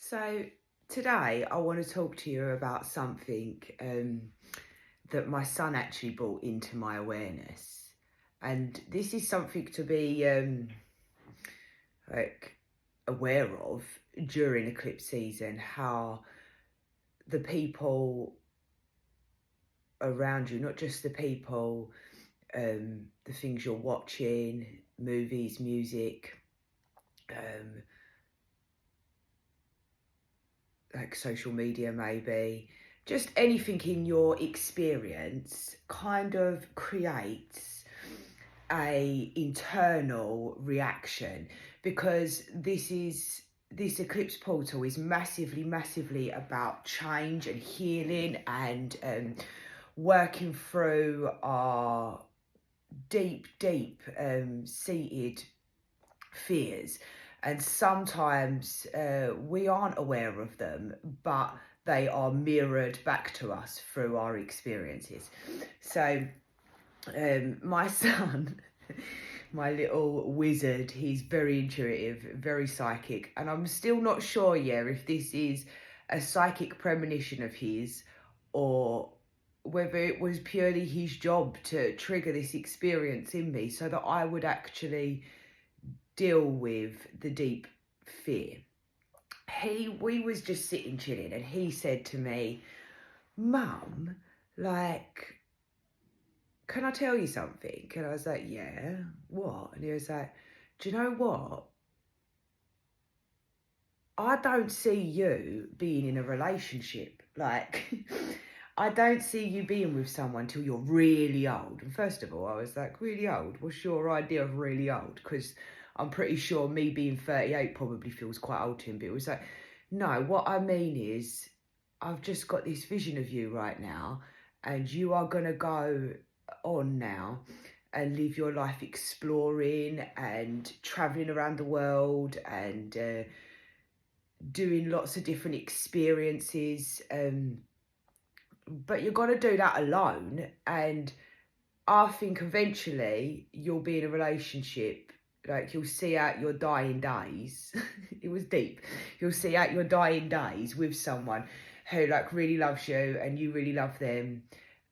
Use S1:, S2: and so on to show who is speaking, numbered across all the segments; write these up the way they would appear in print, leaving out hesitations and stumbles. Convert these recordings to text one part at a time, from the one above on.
S1: So today I want to talk to you about something that my son actually brought into my awareness. And this is something to be aware of during eclipse season, how the people around you, not just the people, the things you're watching, movies, music, like social media maybe, just anything in your experience kind of creates a internal reaction, because this eclipse portal is massively about change and healing and working through our deep seated fears. And sometimes we aren't aware of them, but they are mirrored back to us through our experiences. So my son, my little wizard, he's very intuitive, very psychic, and I'm still not sure if this is a psychic premonition of his, or whether it was purely his job to trigger this experience in me so that I would actually deal with the deep fear. We was just sitting chilling, and he said to me, "Mum, like, can I tell you something?" And I was like, "Yeah, what?" And he was like, "Do you know what? I don't see you being in a relationship. Like, I don't see you being with someone till you're really old." And first of all, I was like, "Really old? What's your idea of really old?" Because I'm pretty sure me being 38 probably feels quite old to him. But it was like, "No, what I mean is, I've just got this vision of you right now, and you are going to go on now and live your life exploring and traveling around the world and doing lots of different experiences. But you're going to do that alone. And I think eventually you'll be in a relationship, like you'll see out your dying days." It was deep. "You'll see out your dying days with someone who like really loves you and you really love them.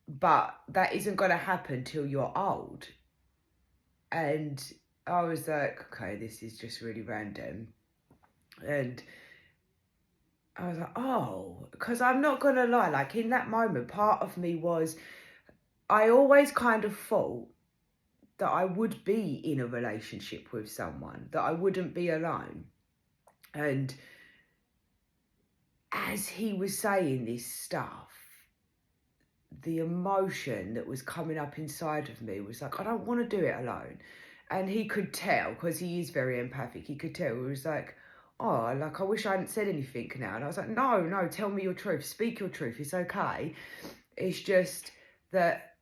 S1: But that isn't going to happen till you're old." And I was like, okay, this is just really random. And I was like, oh, because I'm not going to lie, like in that moment, part of me was, I always kind of thought that I would be in a relationship with someone, that I wouldn't be alone. And as he was saying this stuff, the emotion that was coming up inside of me was like, I don't want to do it alone. And he could tell, because he is very empathic, he could tell. He was like, oh, like, I wish I hadn't said anything now. And I was like, no, tell me your truth. Speak your truth. It's okay. It's just that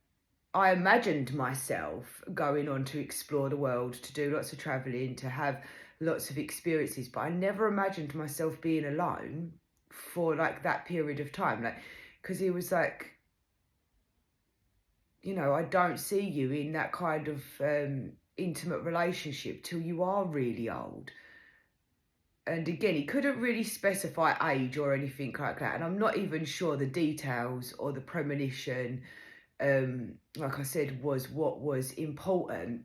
S1: I imagined myself going on to explore the world, to do lots of traveling, to have lots of experiences. But I never imagined myself being alone for like that period of time. Like, because he was like, I don't see you in that kind of intimate relationship till you are really old. And again, he couldn't really specify age or anything like that. And I'm not even sure the details or the premonition, like I said, was what was important.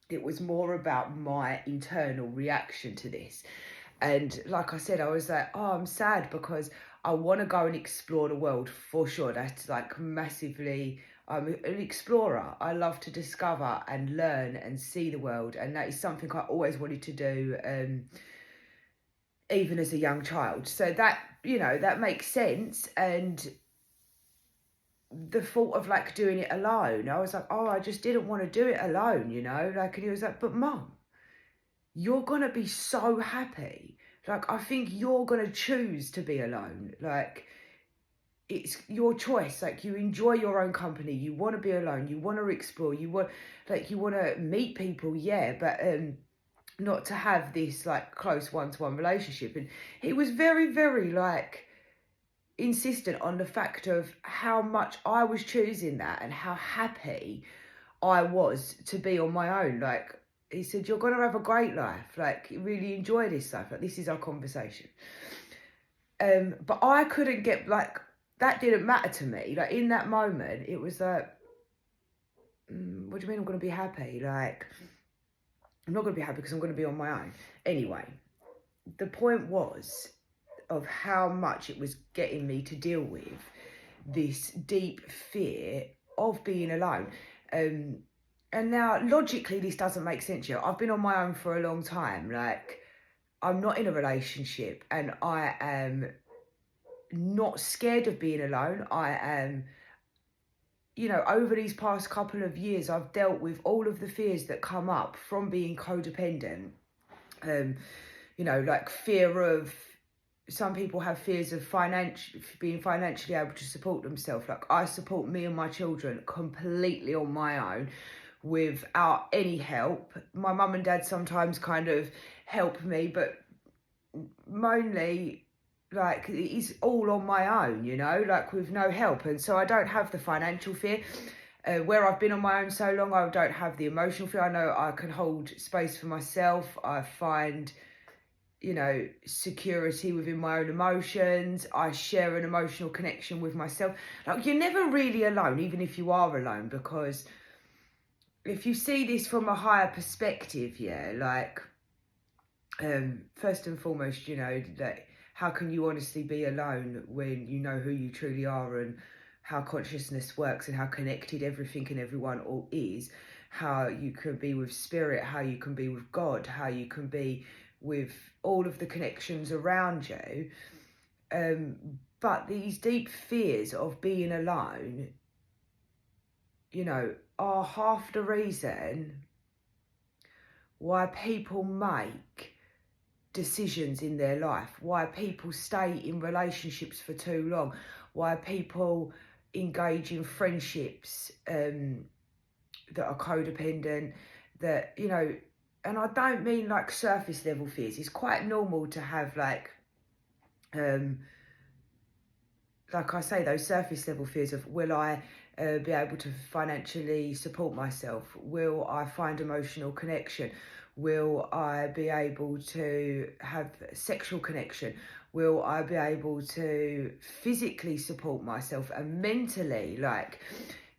S1: It was more about my internal reaction to this. And like I said, I was like, oh, I'm sad because I want to go and explore the world for sure. That's like massively, I'm an explorer. I love to discover and learn and see the world. And that is something I always wanted to do, even as a young child. So that, that makes sense. And the thought of like doing it alone, I was like, oh, I just didn't want to do it alone, like, and he was like, but Mum, you're going to be so happy. Like, I think you're going to choose to be alone. Like, it's your choice. Like, you enjoy your own company. You want to be alone. You want to explore. You want to meet people, yeah, but not to have this, like, close one-to-one relationship. And he was very, very, like, insistent on the fact of how much I was choosing that and how happy I was to be on my own. Like, he said, you're going to have a great life. Like, really enjoy this life. Like, this is our conversation. But I couldn't get, like, that didn't matter to me. Like, in that moment, it was like, what do you mean I'm going to be happy? Like, I'm not going to be happy because I'm going to be on my own. Anyway, the point was of how much it was getting me to deal with this deep fear of being alone. And now, logically, this doesn't make sense yet. I've been on my own for a long time. Like, I'm not in a relationship, and I am not scared of being alone. I am, you know, over these past couple of years, I've dealt with all of the fears that come up from being codependent. You know, like fear of, some people have fears of being financially able to support themselves. Like, I support me and my children completely on my own without any help. My mum and dad sometimes kind of help me, but mainly, like, it's all on my own, you know, like with no help. And so I don't have the financial fear. Where I've been on my own so long, I don't have the emotional fear. I know I can hold space for myself. I find, you know, security within my own emotions. I share an emotional connection with myself. Like, you're never really alone, even if you are alone, because if you see this from a higher perspective, yeah, like, first and foremost, you know, that how can you honestly be alone when you know who you truly are and how consciousness works and how connected everything and everyone all is, how you can be with spirit, how you can be with God, how you can be with all of the connections around you. But these deep fears of being alone, you know, are half the reason why people make decisions in their life, why people stay in relationships for too long, why people engage in friendships that are codependent, that, you know, and I don't mean like surface level fears. It's quite normal to have like I say, those surface level fears of, will I be able to financially support myself? Will I find emotional connection? Will I be able to have sexual connection? Will I be able to physically support myself and mentally? Like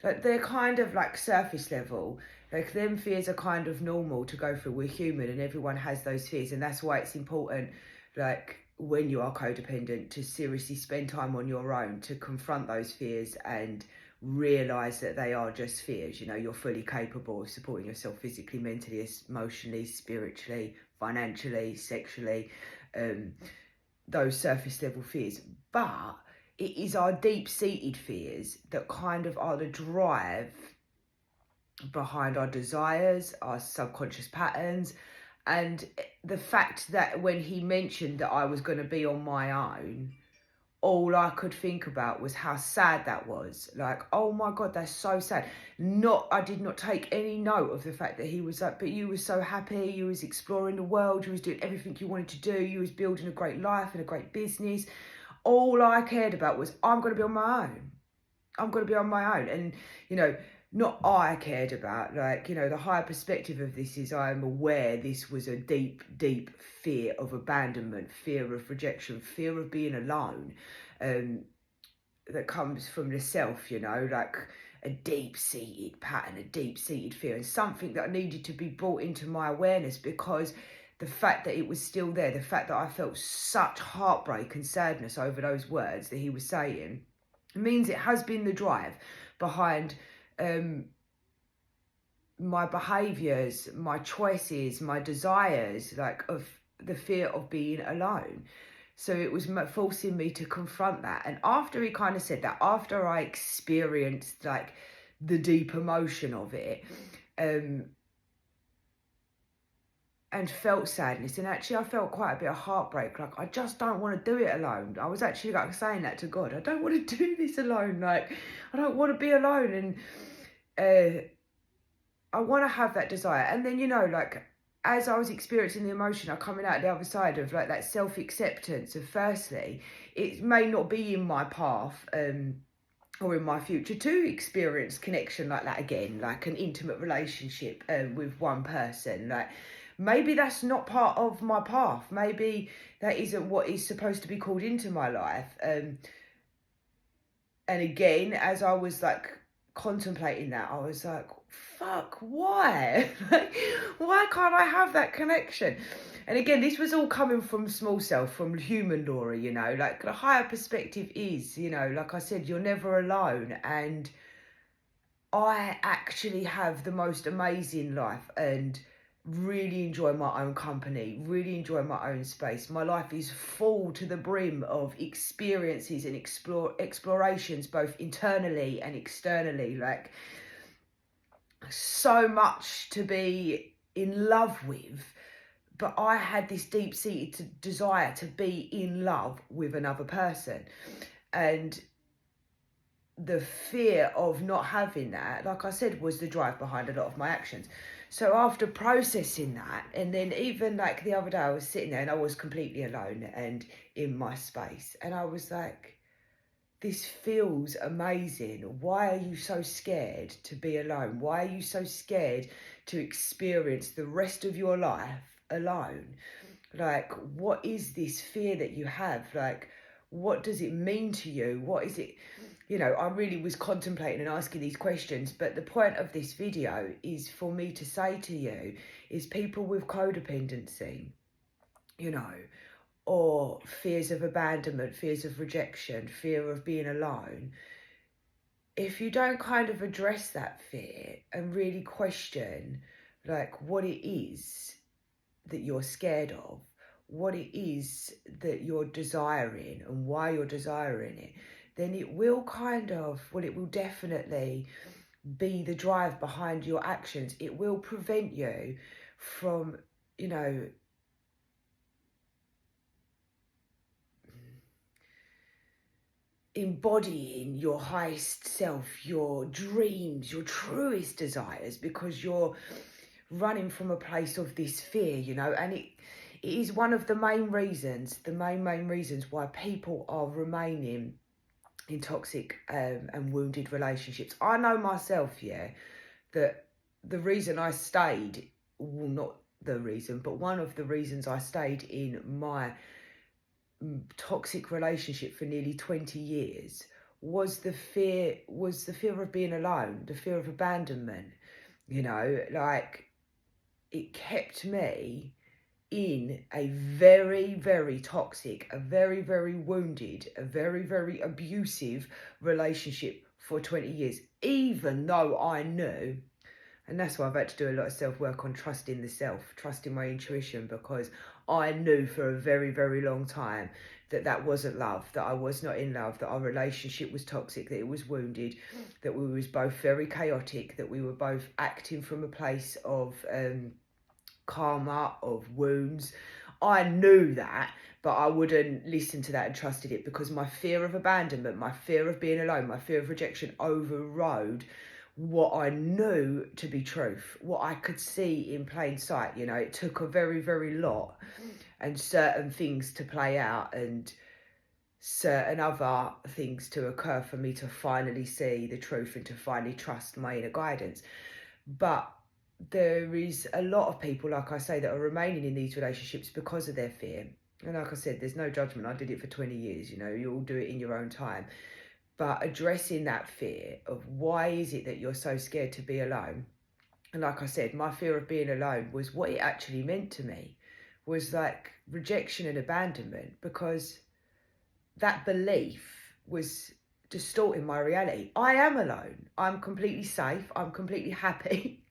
S1: they're kind of like surface level. Like, them fears are kind of normal to go through. We're human and everyone has those fears. And that's why it's important, like, when you are codependent, to seriously spend time on your own to confront those fears and realise that they are just fears. You know, you're fully capable of supporting yourself physically, mentally, emotionally, spiritually, financially, sexually, those surface level fears. But it is our deep-seated fears that kind of are the drive behind our desires, our subconscious patterns. And the fact that when he mentioned that I was going to be on my own, all I could think about was how sad that was. Like, oh my God, that's so sad. I did not take any note of the fact that he was like, but you were so happy, you was exploring the world, you was doing everything you wanted to do, you was building a great life and a great business. All I cared about was, I'm going to be on my own. I'm going to be on my own. And, you know, not I cared about, like, you know, the higher perspective of this is, I am aware this was a deep, deep fear of abandonment, fear of rejection, fear of being alone, that comes from the self, you know, like a deep-seated pattern, a deep-seated fear, and something that needed to be brought into my awareness, because the fact that it was still there, the fact that I felt such heartbreak and sadness over those words that he was saying, means it has been the drive behind my behaviours, my choices, my desires, like, of the fear of being alone. So it was forcing me to confront that. And after he kind of said that, after I experienced like the deep emotion of it, and felt sadness, and actually I felt quite a bit of heartbreak, like, I just don't want to do it alone. I was actually like saying that to God, I don't want to do this alone, like, I don't want to be alone, and I want to have that desire. And then, you know, like, as I was experiencing the emotion, I'm coming out the other side of like that self-acceptance of, firstly, it may not be in my path or in my future to experience connection like that again, like an intimate relationship with one person. Like, maybe that's not part of my path. Maybe that isn't what is supposed to be called into my life. And again, as I was like contemplating that, I was like, fuck, why? Why can't I have that connection? And again, this was all coming from small self, from human Laura, you know, like the higher perspective is, you know, like I said, you're never alone. And I actually have the most amazing life and really enjoy my own company, really enjoy my own space. My life is full to the brim of experiences and explorations, both internally and externally. Like, so much to be in love with. But I had this deep-seated desire to be in love with another person. And the fear of not having that, like I said, was the drive behind a lot of my actions. So after processing that, and then even like the other day, I was sitting there and I was completely alone and in my space. And I was like, this feels amazing. Why are you so scared to be alone? Why are you so scared to experience the rest of your life alone? Like, what is this fear that you have? Like, what does it mean to you? What is it? You know, I really was contemplating and asking these questions, but the point of this video is for me to say to you is people with codependency, you know, or fears of abandonment, fears of rejection, fear of being alone, if you don't kind of address that fear and really question like what it is that you're scared of, what it is that you're desiring and why you're desiring it, then it will it will definitely be the drive behind your actions. It will prevent you from, you know, embodying your highest self, your dreams, your truest desires, because you're running from a place of this fear, you know. And it is one of the main reasons why people are remaining in toxic and wounded relationships. I know myself, yeah, that the reason I stayed, well, not the reason, but one of the reasons I stayed in my toxic relationship for nearly 20 years was the fear of being alone, the fear of abandonment, you know. Like, it kept me in a very, very toxic, a very, very wounded, a very, very abusive relationship for 20 years, even though I knew. And that's why I've had to do a lot of self-work on trusting the self, trusting my intuition, because I knew for a very, very long time that that wasn't love, that I was not in love, that our relationship was toxic, that it was wounded, that we was both very chaotic, that we were both acting from a place of karma, of wounds. I knew that, but I wouldn't listen to that and trusted it, because my fear of abandonment, my fear of being alone, my fear of rejection overrode what I knew to be truth, what I could see in plain sight. You know, it took a very, very lot and certain things to play out and certain other things to occur for me to finally see the truth and to finally trust my inner guidance. But there is a lot of people, like I say, that are remaining in these relationships because of their fear. And like I said, there's no judgment. I did it for 20 years, you know, you all do it in your own time. But addressing that fear of why is it that you're so scared to be alone? And like I said, my fear of being alone was what it actually meant to me, was like rejection and abandonment, because that belief was distorting my reality. I am alone. I'm completely safe. I'm completely happy.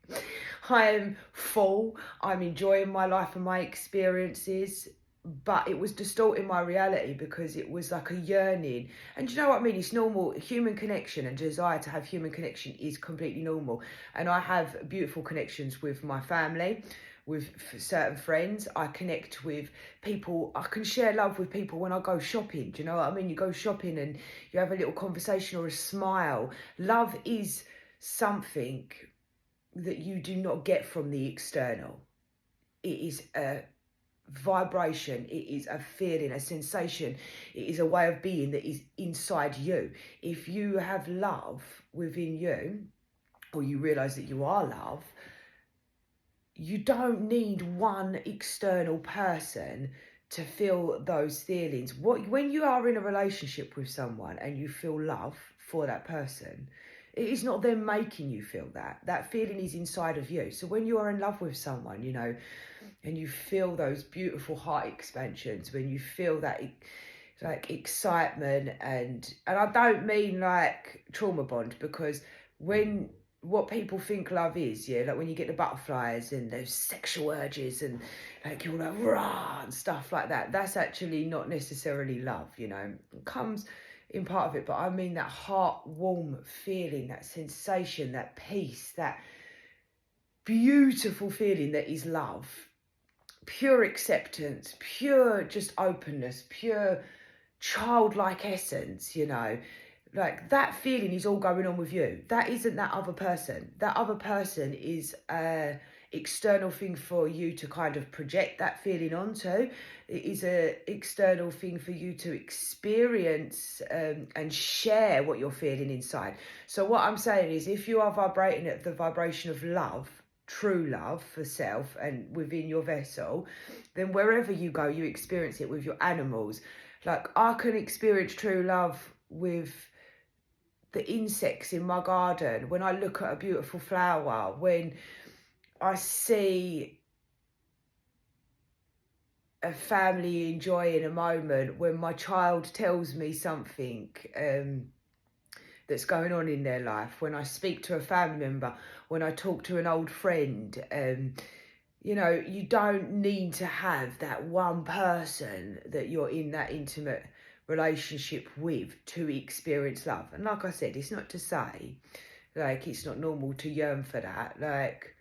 S1: I am full. I'm enjoying my life and my experiences. But it was distorting my reality because it was like a yearning. And you know what I mean? It's normal. Human connection and desire to have human connection is completely normal. And I have beautiful connections with my family, with certain friends. I connect with people. I can share love with people when I go shopping. Do you know what I mean? You go shopping and you have a little conversation or a smile. Love is something that you do not get from the external. It is a vibration, it is a feeling, a sensation, it is a way of being that is inside you. If you have love within you, or you realize that you are love, you don't need one external person to feel those feelings. When you are in a relationship with someone and you feel love for that person, it is not them making you feel that. That feeling is inside of you. So when you are in love with someone, you know, and you feel those beautiful heart expansions, when you feel that like excitement, and I don't mean like trauma bond, because when what people think love is, yeah, like when you get the butterflies and those sexual urges and like you're like rah and stuff like that, that's actually not necessarily love, you know. It comes in part of it, but I mean that heart warm feeling, that sensation, that peace, that beautiful feeling that is love, pure acceptance, pure just openness, pure childlike essence, you know. Like that feeling is all going on with you. That isn't that other person. That other person is a external thing for you to kind of project that feeling onto. It is a external thing for you to experience and share what you're feeling inside. So what I'm saying is, if you are vibrating at the vibration of love, true love for self and within your vessel, then wherever you go, you experience it with your animals. Like I can experience true love with the insects in my garden, when I look at a beautiful flower, when I see a family enjoying a moment, when my child tells me something that's going on in their life, when I speak to a family member, when I talk to an old friend. You know, you don't need to have that one person that you're in that intimate relationship with to experience love. And like I said, it's not to say like it's not normal to yearn for that. Like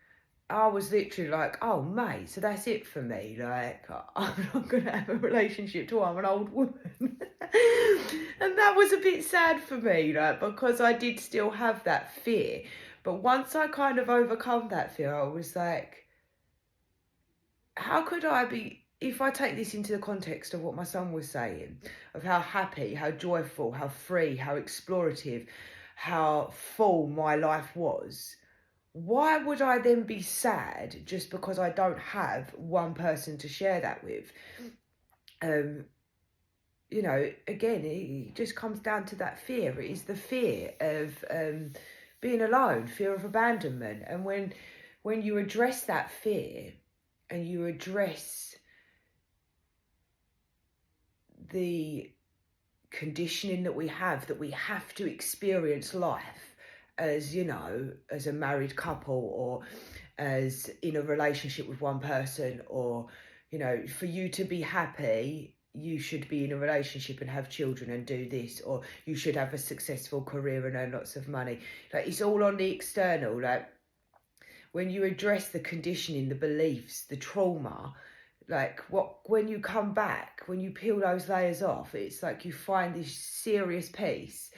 S1: I was literally like, oh mate, so that's it for me. Like I'm not gonna have a relationship till I'm an old woman. And that was a bit sad for me, like, because I did still have that fear. But once I kind of overcome that fear, I was like, how could I be, if I take this into the context of what my son was saying, of how happy, how joyful, how free, how explorative, how full my life was, why would I then be sad just because I don't have one person to share that with? You know, again, it just comes down to that fear. It is the fear of being alone, fear of abandonment. And when you address that fear and you address the conditioning that we have to experience life as, you know, as a married couple, or as in a relationship with one person, or, you know, for you to be happy, you should be in a relationship and have children and do this, or you should have a successful career and earn lots of money. Like, it's all on the external. Like, when you address the conditioning, the beliefs, the trauma, like when you come back, when you peel those layers off, it's like you find this serious peace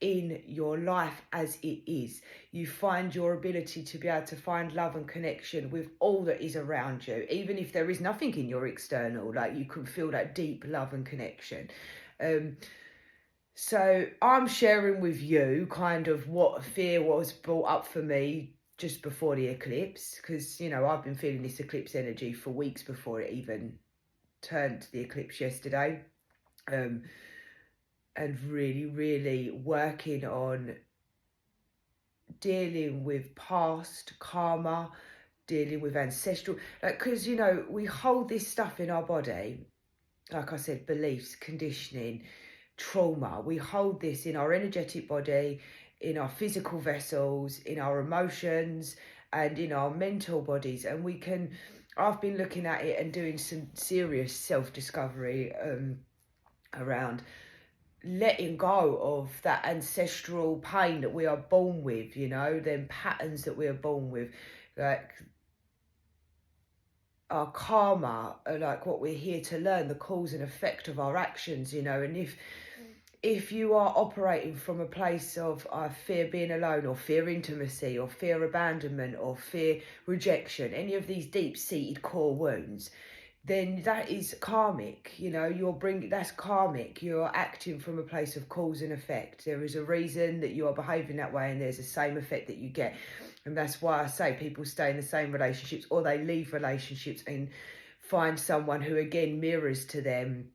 S1: in your life as it is. You find your ability to be able to find love and connection with all that is around you, even if there is nothing in your external. Like, you can feel that deep love and connection. So I'm sharing with you kind of what fear was brought up for me just before the eclipse, because, you know, I've been feeling this eclipse energy for weeks before it even turned to the eclipse yesterday. And really, really working on dealing with past karma, dealing with ancestral, like, because, you know, we hold this stuff in our body, like I said, beliefs, conditioning, trauma. We hold this in our energetic body, in our physical vessels, in our emotions, and in our mental bodies. And I've been looking at it and doing some serious self-discovery around letting go of that ancestral pain that we are born with, you know, them patterns that we are born with, like our karma, like what we're here to learn, the cause and effect of our actions, you know. And if you are operating from a place of fear being alone, or fear intimacy, or fear abandonment, or fear rejection, any of these deep-seated core wounds, then that is karmic. You know, that's karmic. You're acting from a place of cause and effect. There is a reason that you are behaving that way, and there's the same effect that you get. And that's why I say people stay in the same relationships, or they leave relationships and find someone who again mirrors to them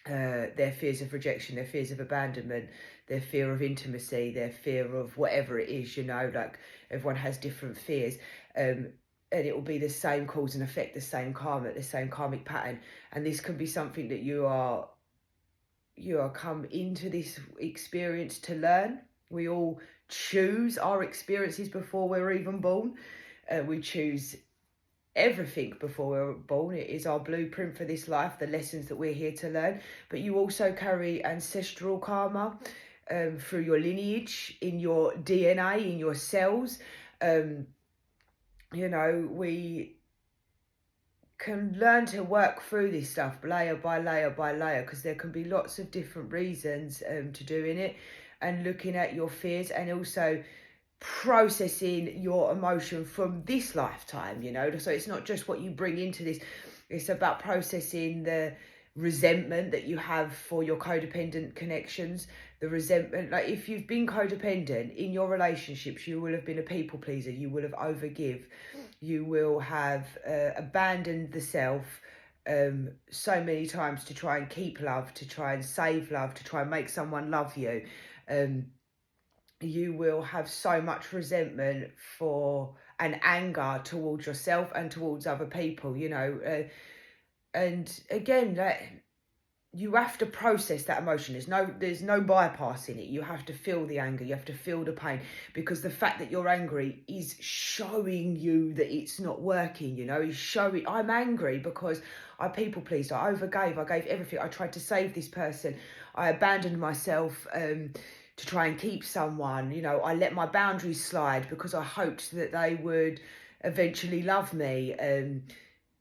S1: their fears of rejection, their fears of abandonment, their fear of intimacy, their fear of whatever it is, like everyone has different fears. And it will be the same cause and effect, the same karma, the same karmic pattern. And this can be something that you are come into this experience to learn. We all choose our experiences before we're even born. We choose everything before we're born. It is our blueprint for this life, the lessons that we're here to learn. But you also carry ancestral karma through your lineage, in your DNA, in your cells. We can learn to work through this stuff layer by layer by layer, because there can be lots of different reasons to doing it, and looking at your fears, and also processing your emotion from this lifetime. So it's not just what you bring into this, it's about processing the resentment that you have for your codependent connections. The resentment, like if you've been codependent in your relationships, you will have been a people pleaser, you will have overgive, you will have abandoned the self so many times to try and keep love, to try and save love, to try and make someone love you. You will have so much resentment for and anger towards yourself and towards other people, and again, you have to process that emotion. There's no bypassing it. You have to feel the anger, you have to feel the pain, because the fact that you're angry is showing you that it's not working. It's showing, I'm angry because I people pleased, I overgave, I gave everything, I tried to save this person, I abandoned myself to try and keep someone. I let my boundaries slide because I hoped that they would eventually love me.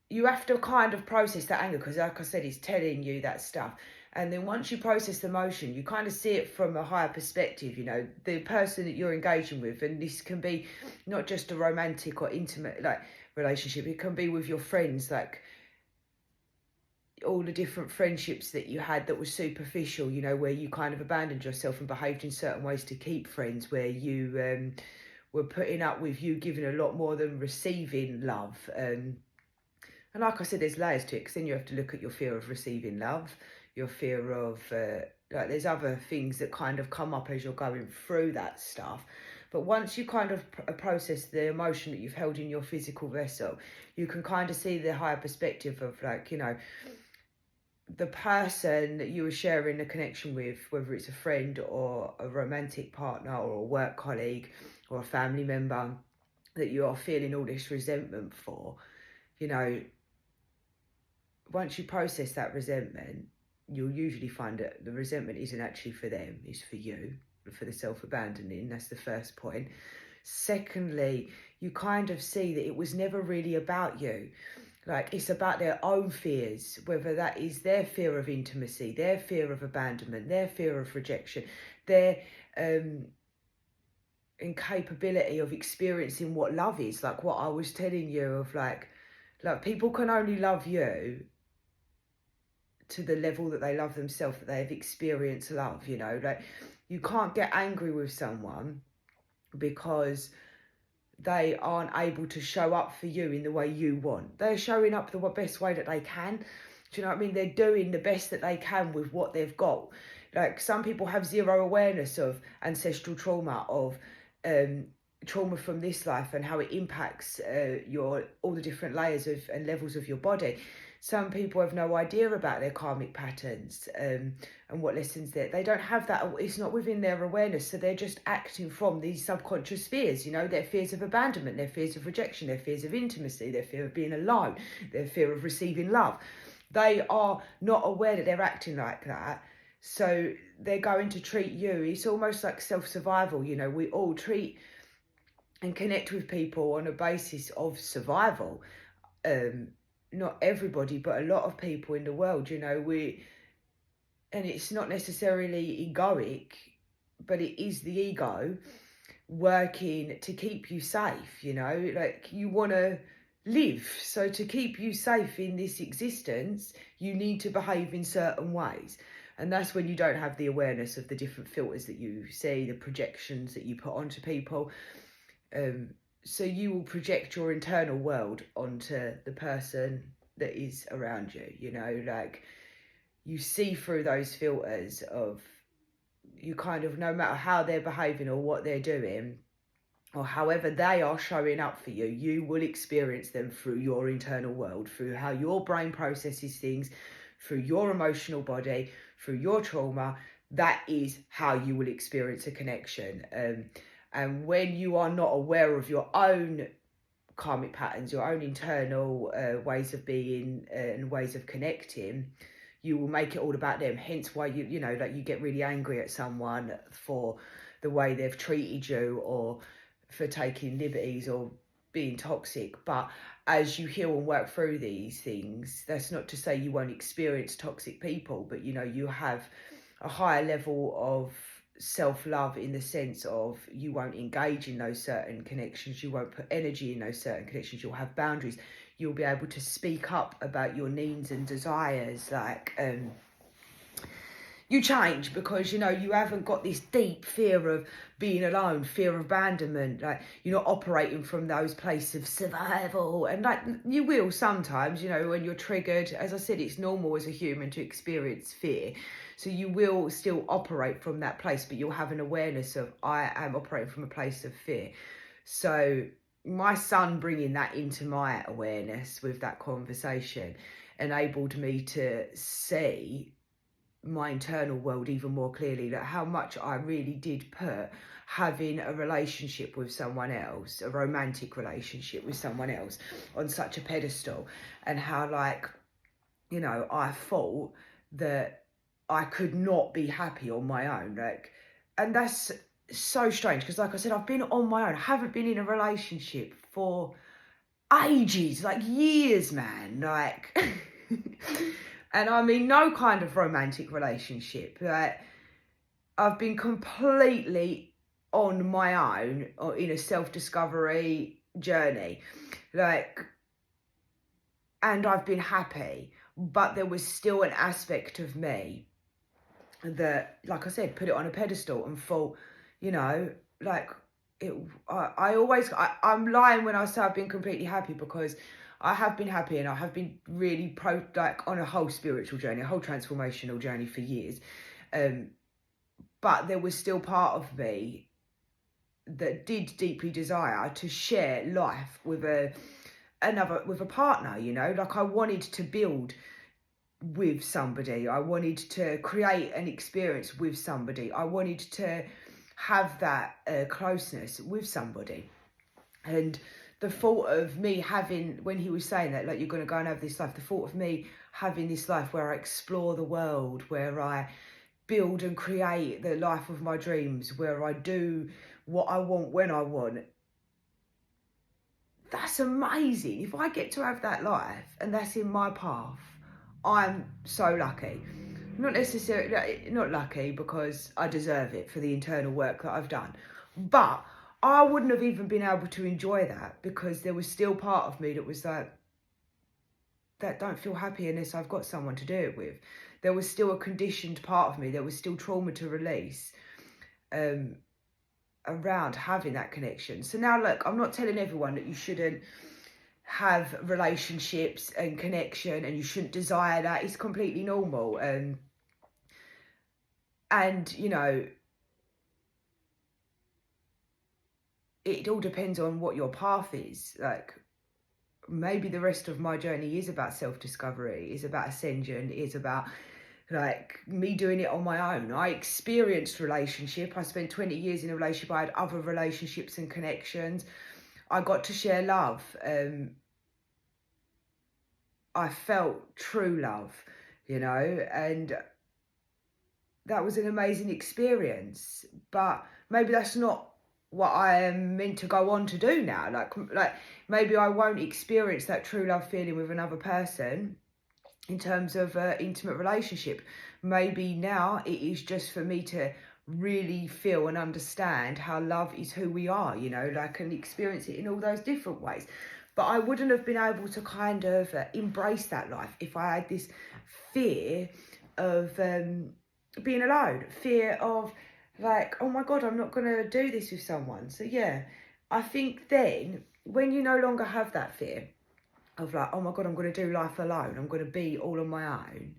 S1: You have to kind of process that anger, because like I said, it's telling you that stuff. And then once you process the emotion, you kind of see it from a higher perspective, the person that you're engaging with. And this can be not just a romantic or intimate relationship, it can be with your friends, all the different friendships that you had that were superficial, where you kind of abandoned yourself and behaved in certain ways to keep friends, where you were putting up with you giving a lot more than receiving love. And like I said, there's layers to it, because then you have to look at your fear of receiving love, your fear of, there's other things that kind of come up as you're going through that stuff. But once you kind of process the emotion that you've held in your physical vessel, you can kind of see the higher perspective of the person that you were sharing a connection with, whether it's a friend or a romantic partner or a work colleague or a family member that you are feeling all this resentment for. Once you process that resentment, you'll usually find that the resentment isn't actually for them, it's for you, for the self-abandoning. That's the first point. Secondly, you kind of see that it was never really about you. It's about their own fears, whether that is their fear of intimacy, their fear of abandonment, their fear of rejection, their incapability of experiencing what love is. Like what I was telling you of people can only love you to the level that they love themselves, that they've experienced love. You can't get angry with someone because they aren't able to show up for you in the way you want. They're showing up the best way that they can. Do you know what I mean? They're doing the best that they can with what they've got. Some people have zero awareness of ancestral trauma, of trauma from this life, and how it impacts all the different layers of and levels of your body. Some people have no idea about their karmic patterns and what lessons they don't have that. It's not within their awareness, so they're just acting from these subconscious fears. Their fears of abandonment, their fears of rejection, their fears of intimacy, their fear of being alone, their fear of receiving love. They are not aware that they're acting like that, so they're going to treat you. It's almost like self-survival. We all treat and connect with people on a basis of survival. Not everybody, but a lot of people in the world, and it's not necessarily egoic, but it is the ego working to keep you safe. You want to live, so to keep you safe in this existence, you need to behave in certain ways. And that's when you don't have the awareness of the different filters that you see, the projections that you put onto people. So you will project your internal world onto the person that is around you, you know, like you see through those filters of, you kind of, no matter how they're behaving or what they're doing, or however they are showing up for you, you will experience them through your internal world, through how your brain processes things, through your emotional body, through your trauma. That is how you will experience a connection. And when you are not aware of your own karmic patterns, your own internal ways of being and ways of connecting, you will make it all about them. Hence why you know, like you get really angry at someone for the way they've treated you, or for taking liberties, or being toxic. But as you heal and work through these things, that's not to say you won't experience toxic people, but you know, you have a higher level of self-love, in the sense of you won't engage in those certain connections, you won't put energy in those certain connections, you'll have boundaries, you'll be able to speak up about your needs and desires. Like you change because, you know, you haven't got this deep fear of being alone, fear of abandonment. Like you're not operating from those places of survival. And like you will sometimes, you know, when you're triggered. As I said, it's normal as a human to experience fear. So you will still operate from that place, but you'll have an awareness of, I am operating from a place of fear. So my son bringing that into my awareness with that conversation enabled me to see my internal world even more clearly, like how much I really did put having a relationship with someone else, a romantic relationship with someone else, on such a pedestal, and how, like, you know, I thought that I could not be happy on my own. Like, and that's so strange because, like I said, I've been on my own. I haven't been in a relationship for ages, like years, man. Like and I mean no kind of romantic relationship. Like I've been completely on my own, or in a self-discovery journey, like, and I've been happy, but there was still an aspect of me that, like I said, put it on a pedestal and thought, you know, like I'm lying when I say I've been completely happy, because I have been happy, and I have been really on a whole spiritual journey, a whole transformational journey for years. But there was still part of me that did deeply desire to share life with a partner, you know, like I wanted to build with somebody. I wanted to create an experience with somebody. I wanted to have that closeness with somebody. And the thought of me having, when he was saying that, like, you're going to go and have this life, the thought of me having this life where I explore the world, where I build and create the life of my dreams, where I do what I want when I want, that's amazing. If I get to have that life and that's in my path, I'm so lucky. Not necessarily, not lucky because I deserve it for the internal work that I've done, but I wouldn't have even been able to enjoy that, because there was still part of me that was like, that don't feel happy unless I've got someone to do it with. There was still a conditioned part of me, there was still trauma to release around having that connection. So now, look, I'm not telling everyone that you shouldn't have relationships and connection and you shouldn't desire that. It's completely normal. And, you know, it all depends on what your path is. Like, maybe the rest of my journey is about self-discovery, is about ascension, is about, like, me doing it on my own. I experienced relationship. I spent 20 years in a relationship. I had other relationships and connections. I got to share love. I felt true love, you know, and that was an amazing experience. But maybe that's not what I am meant to go on to do now. Like maybe I won't experience that true love feeling with another person in terms of intimate relationship. Maybe now it is just for me to really feel and understand how love is who we are, you know, like, and experience it in all those different ways. But I wouldn't have been able to kind of embrace that life if I had this fear of being alone, fear of, like, oh my God, I'm not going to do this with someone. So yeah, I think then, when you no longer have that fear of like, oh my God, I'm going to do life alone, I'm going to be all on my own,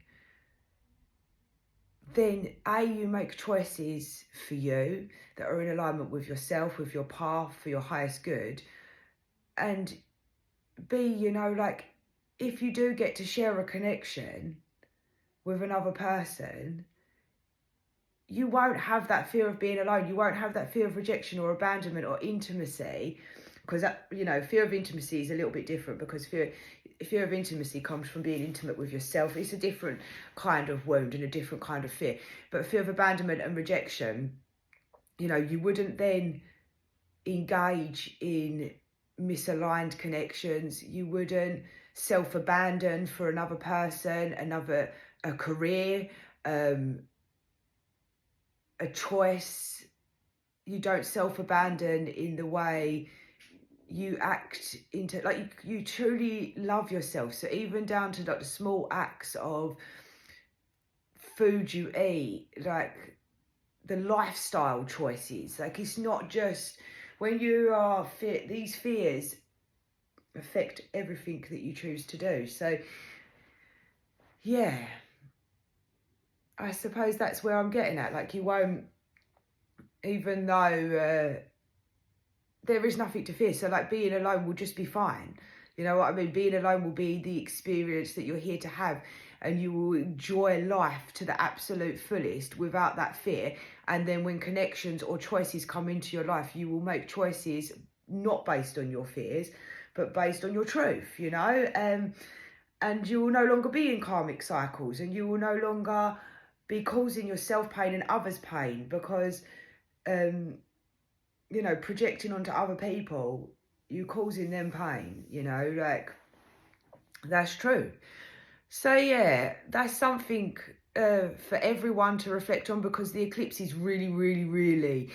S1: then you make choices for you that are in alignment with yourself, with your path, for your highest good. And B, like, if you do get to share a connection with another person, you won't have that fear of being alone. You won't have that fear of rejection or abandonment or intimacy, because that, fear of intimacy is a little bit different, because fear of intimacy comes from being intimate with yourself. It's a different kind of wound and a different kind of fear. But fear of abandonment and rejection, you wouldn't then engage in misaligned connections. You wouldn't self-abandon for another person, a career, a choice. You don't self-abandon in the way you act into, like, you truly love yourself. So even down to like the small acts of food you eat, like the lifestyle choices, like it's not just when you are fit, these fears affect everything that you choose to do. So yeah, I suppose that's where I'm getting at. Like, you won't, even though there is nothing to fear. So like, being alone will just be fine. You know what I mean? Being alone will be the experience that you're here to have, and you will enjoy life to the absolute fullest without that fear. And then when connections or choices come into your life, you will make choices not based on your fears, but based on your truth, and you will no longer be in karmic cycles, and you will no longer be causing yourself pain and others pain, because projecting onto other people, you causing them pain, like, that's true. So yeah, that's something for everyone to reflect on, because the eclipse is really, really, really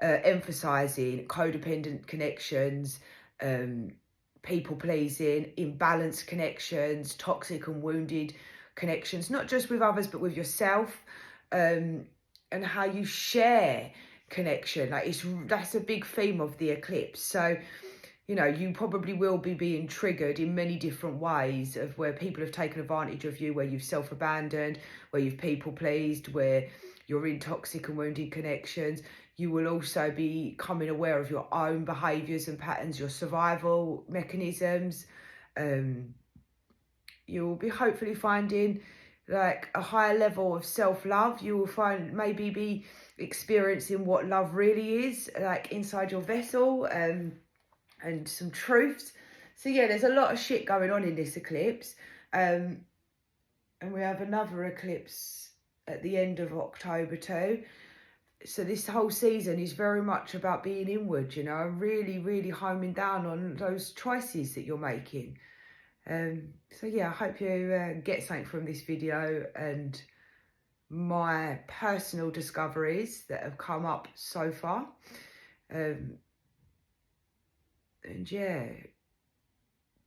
S1: emphasizing codependent connections, people pleasing, imbalanced connections, toxic and wounded connections, not just with others, but with yourself, and how you share connection. Like, that's a big theme of the eclipse. So you probably will be being triggered in many different ways, of where people have taken advantage of you, where you've self-abandoned, where you've people-pleased, where you're in toxic and wounded connections. You will also be becoming aware of your own behaviours and patterns, your survival mechanisms. You will be hopefully finding like a higher level of self-love. You will maybe be experiencing what love really is, like inside your vessel, and some truths. So yeah, there's a lot of shit going on in this eclipse, and we have another eclipse at the end of October too. So this whole season is very much about being inward, and really, really homing down on those choices that you're making. So yeah, I hope you get something from this video and my personal discoveries that have come up so far. And yeah,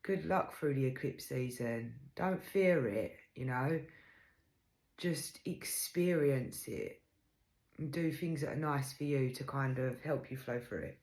S1: good luck through the eclipse season. Don't fear it, just experience it and do things that are nice for you to kind of help you flow through it.